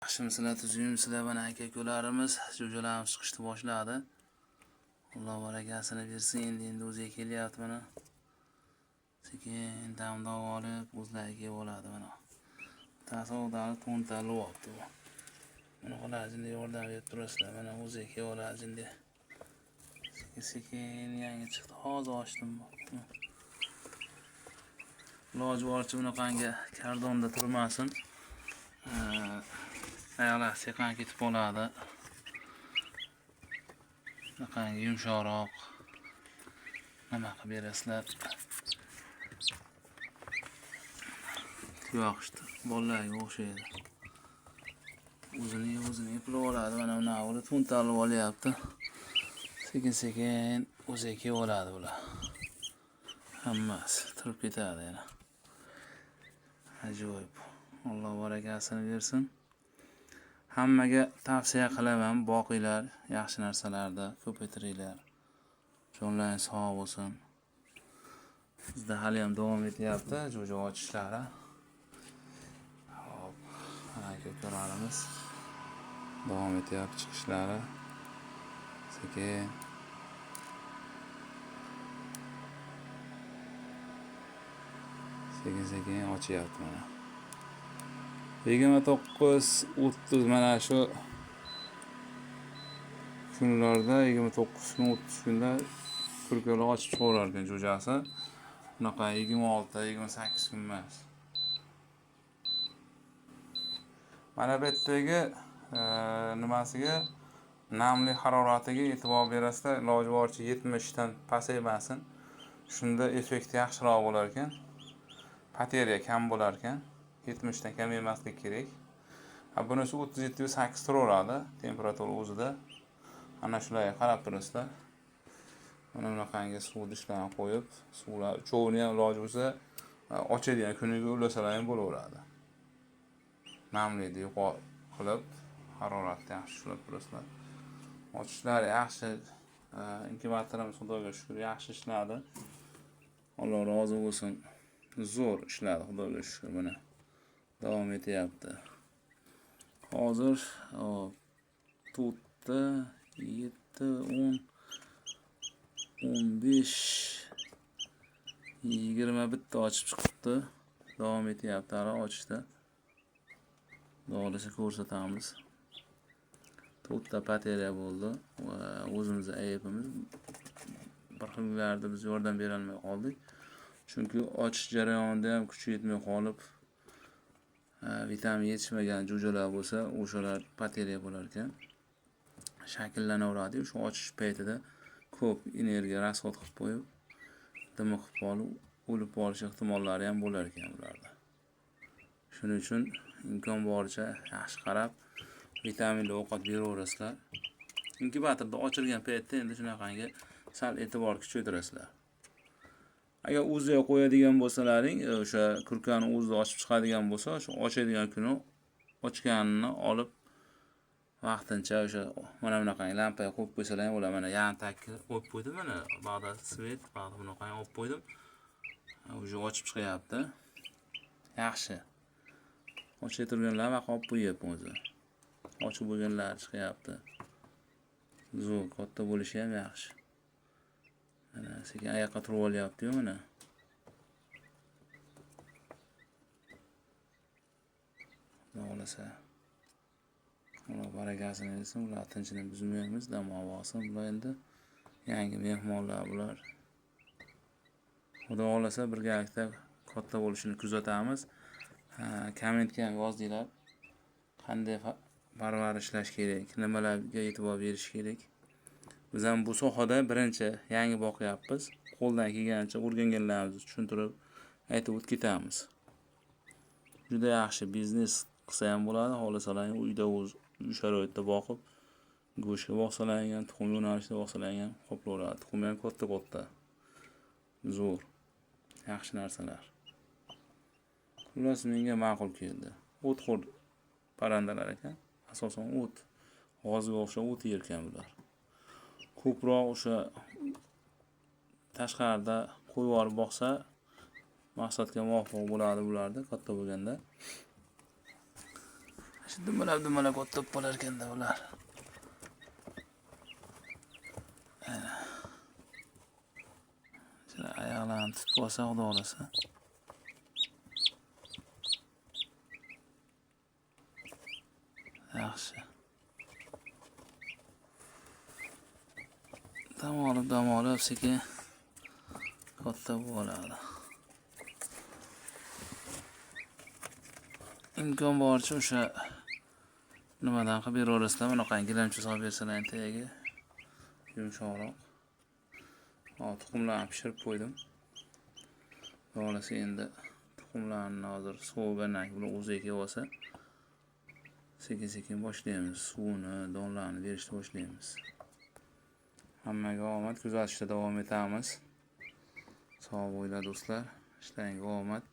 Yaxshimisizlar, tuzukmisizlar? Mana aka-ukalarimiz jo'jalarimiz chiqishni boshladi. Alloh barakasini bersin. Endi o'ziga kelyapti mana. Sekin damdov olib o'zlariga oladi mana. Tasavvurdan to'ntalyapti bu. Mana holatinda yordam berib turasizlar. Mana o'ziga oladi endi. Sekin yangi chiqdi. Hozir ochdim. Iloji boricha bunaqangi kardonda turmasin. Ayollar sekin ketib qoladi. Bunaqangi yumshoqroq nima qilib berasizlar? Yo'qishdi. Bolalarga o'xshaydi. O'zini eplab oladi. Mana buni to'ntalib olyapti. Sekin o'ziga oladi bular. Hammasi turib ketadi yana. Ajoyib. Alloh barakasini bersin. Hammaga tavsiya qilaman, boqinglar, yaxshi narsalarda ko'paytiringlar. Jonlaringiz sog' bo'lsin. Bizda hali ham davom etyapti jo'ja ochishlari. Hop, aka-ukalarimiz davom etyapti chiqishlari. Sekin ochyapti mana. 29-30 mana shu kunlarda 29-30 kunda kurkalar ochib chiqarar ekan jo'jasi. Bunaqa 26-28 kun emas. Mana bu yerdagi nimasiga, namlik haroratiga e'tibor berasizlar. Iloji boricha 70 dan pasaymasin. Shunda effekt yaxshiroq bo'lar ekan. Bateriya kam bo'lar ekan. 70 dan kam emaslik kerak. Bunisi 37-8 turaveradi temperatura o'zida. Ana shularga qarab turasizlar. Mana bunaqangi suv idishlarni qo'yib, suvlar uchovini ham iloji bo'lsa ochadigan kuniga ulasalar ham bo'laveradi. Namlikni yuqori qilib, haroratni yaxshi ushlab turasizlar. Ochishlar yaxshi, inkubatorimiz xudoga shukr yaxshi ishladi. Alloh rozi bo'lsin. Zo'r ishladi xudoga shukr mana. Davom etyapti. Hozir 4 7 10 15 20 bitta ochib chiqibdi. Davom etyapti hali ochishda. Doğrusu ko'rsatamiz. 4 ta bateriya bo'ldi va o'zimiz ayibimiz. Bir xillarda biz yordam bera olmay qoldik. Chunki ochish jarayonida ham kuchi yetmay qolib, vitamin yetishmagan jo'jalar bo'lsa, o'shalar bateriya bo'lar ekan. Shakllanaveradi. Shu ochish paytida ko'p energiya rasxod qilib qo'yib, dimiq qilib qolib, o'lib qolish ehtimollari ham bo'lar ekan ularda. Shuning uchun imkon boricha yaxshi qarab, vitaminli ovqat beraverasizlar. Inkubatorda ochilgan paytda endi shunaqangi sal e'tibor kuchaytirasizlar. Agar o'ziga qo'yadigan bo'lsalaring, o'sha kurkani o'zida ochib chiqadigan bo'lsa, shu ochadigan kuni ochganini olib vaqtincha o'sha mana bunaqangi lampaga qo'yib qo'ysalar ham bo'lar. Mana yan takka qo'yib qo'ydim mana, ba'da svet, ba'da bunaqangi olib qo'ydim. O'sha ochib chiqyapti. Yaxshi. Ochib turganlar vaqt olib qo'yapman o'zi. Ochib bo'lganlar chiqyapti. Zo'r, katta bo'lishi ham yaxshi. Mana sekin oyoqqa turib olyapti-yu mana. Xohlasa. Alloh barakasini bersin. Ular tinchini buzmaymiz, dam olsin. Bular endi yangi mehmonlar bular. Xudo xohlasa birgalikda katta bo'lishini kuzatamiz. Kommentga ham yozdinglar. Qanday parvarishlash kerak, nimalarga e'tibor berish kerak. Biz ham bu sohada birinchi yangi boqyapmiz. Qo'ldan kelgancha o'rganganlarimizni tushuntirib aytib o'tib ketamiz. Juda yaxshi biznes qilsa ham bo'ladi. Xohlasalar uyda o'z sharoitda boqib, go'shtga boqsalar ham, tuxum yo'nalishida boqsalar ham qoplaveradi. Tuxum ham katta. Zo'r. Yaxshi narsalar. Xullas menga ma'qul keldi. O'txo'r parandalar ekan. Asosan o't, g'ozga o'xshab o't yerkan bular. Ko'proq o'sha tashqarida qo'yib olib boqsa, maqsadga muvofiq bo'ladi bularda katta bo'lganda. Shu dumalab o'tib bo'lar ekanda ular. Sira oyoqlarini tutib olsa, xudo xolasa. Yaxshi. Dam olib sekin katta bo'ladi. Imkon boricha o'sha nimadan qilib beraverasizlar, bunaqa gilamcha solib bersalar tagiga yumshoqroq. Tuxumlarni pishirib qo'ydim. Xolasa endi tuxumlarni hozir sovigandan keyin bular o'ziga kelib olsa, sekin boshlaymiz. Suvini, donlarini berishni boshlaymiz. Hammaga omad, kuzatishda davom etamiz. Sog' bo'linglar do'stlar. Ishlaringizga omad.